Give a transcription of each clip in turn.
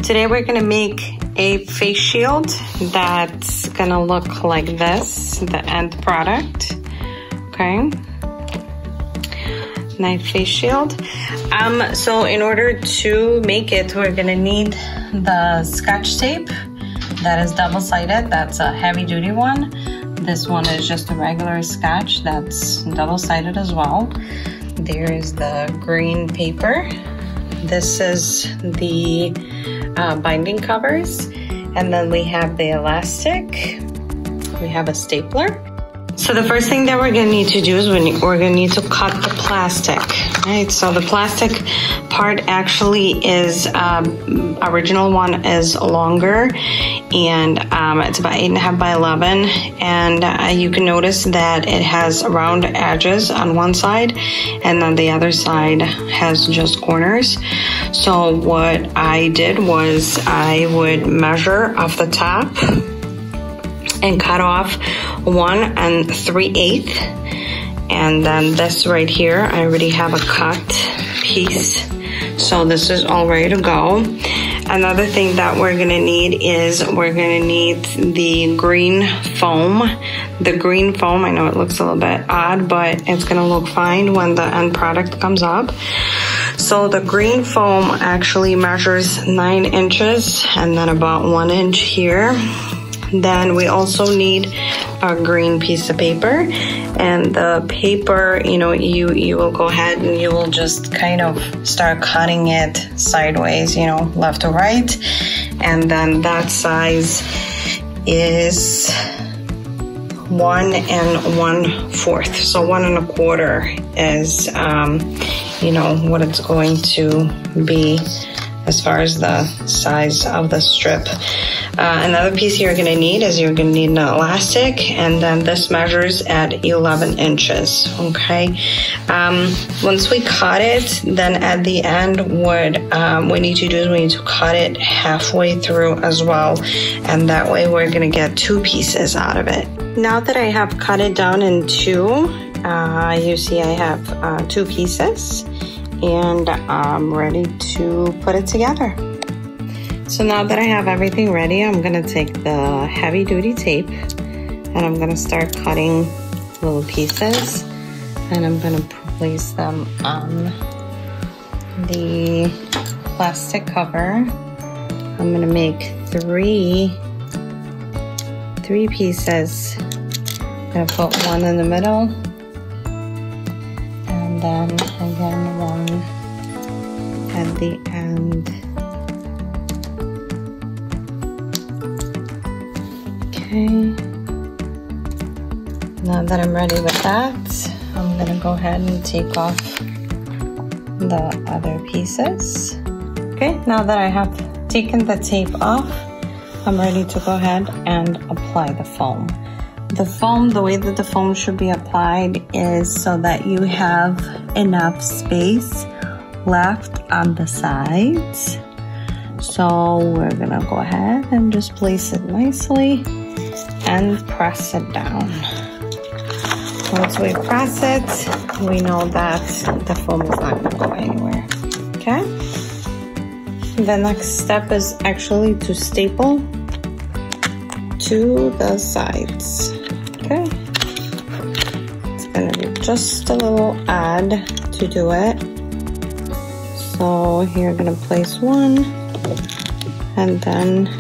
Today we're gonna make a face shield that's gonna look like this, the end product, okay? Nice face shield. So in order to make it, we're gonna need the Scotch tape that is double-sided. That's a heavy-duty one. This one is just a regular Scotch that's double-sided as well. There is the green paper. This is the binding covers. And then we have the elastic. We have a stapler. So the first thing that we're gonna need to do is we're gonna need to cut the plastic, right? So the plastic part actually is, original one is longer, and it's about 8.5 by 11. And you can notice that it has round edges on one side, and then the other side has just corners. So what I did was I would measure off the top and cut off 1 3/8, and then this right here I already have a cut piece, so this is all ready to go. Another thing that we're gonna need is we're gonna need the green foam. The green foam, I know it looks a little bit odd, but it's gonna look fine when the end product comes up. So the green foam actually measures 9 inches and then about 1 inch here. Then we also need a green piece of paper, and the paper, you know, you will go ahead and you will just kind of start cutting it sideways, you know, left to right. And then that size is 1 1/4. So 1 1/4 is, you know, what it's going to be as far as the size of the strip. Another piece you're gonna need is you're gonna need an elastic, and then this measures at 11 inches, okay? Once we cut it, then at the end, what we need to do is we need to cut it halfway through as well, and that way we're gonna get 2 pieces out of it. Now that I have cut it down in 2, you see I have 2 pieces, and I'm ready to put it together. So now that I have everything ready, I'm gonna take the heavy duty tape and I'm gonna start cutting little pieces, and I'm gonna place them on the plastic cover. I'm gonna make three pieces. I'm gonna put one in the middle, and then again one at the end. Okay, now that I'm ready with that, I'm gonna go ahead and take off the other pieces. Okay, now that I have taken the tape off, I'm ready to go ahead and apply the foam. The foam, the way that the foam should be applied is so that you have enough space left on the sides. So we're gonna go ahead and just place it nicely and press it down. Once we press it, we know that the foam is not gonna go anywhere, okay? The next step is actually to staple to the sides, okay? It's gonna be just a little odd to do it. So you're gonna place one, and then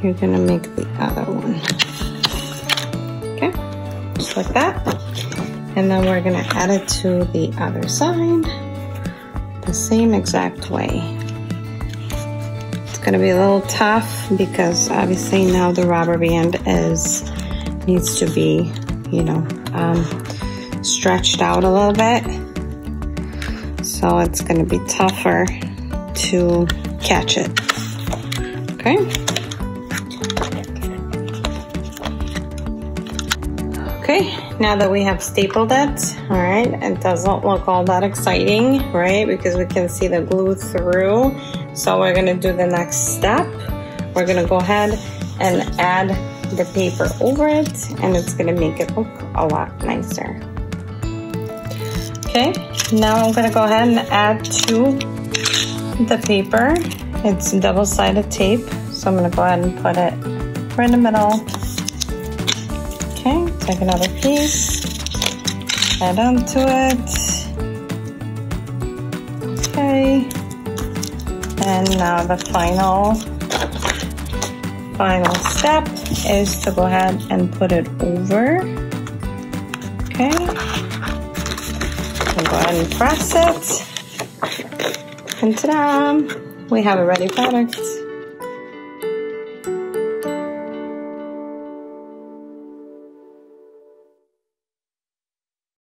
you're gonna make the other one, okay? Just like that. And then we're gonna add it to the other side the same exact way. It's gonna be a little tough because obviously now the rubber band needs to be, you know, stretched out a little bit. So it's gonna be tougher to catch it, okay? Okay, now that we have stapled it, all right, it doesn't look all that exciting, right? Because we can see the glue through. So we're gonna do the next step. We're gonna go ahead and add the paper over it, and it's gonna make it look a lot nicer. Okay, now I'm gonna go ahead and add 2 the paper. It's double-sided tape, so I'm gonna go ahead and put it right in the middle. Okay, take another piece, add onto it. Okay, and now the final step is to go ahead and put it over. Okay, and go ahead and press it, and ta-da! We have a ready product.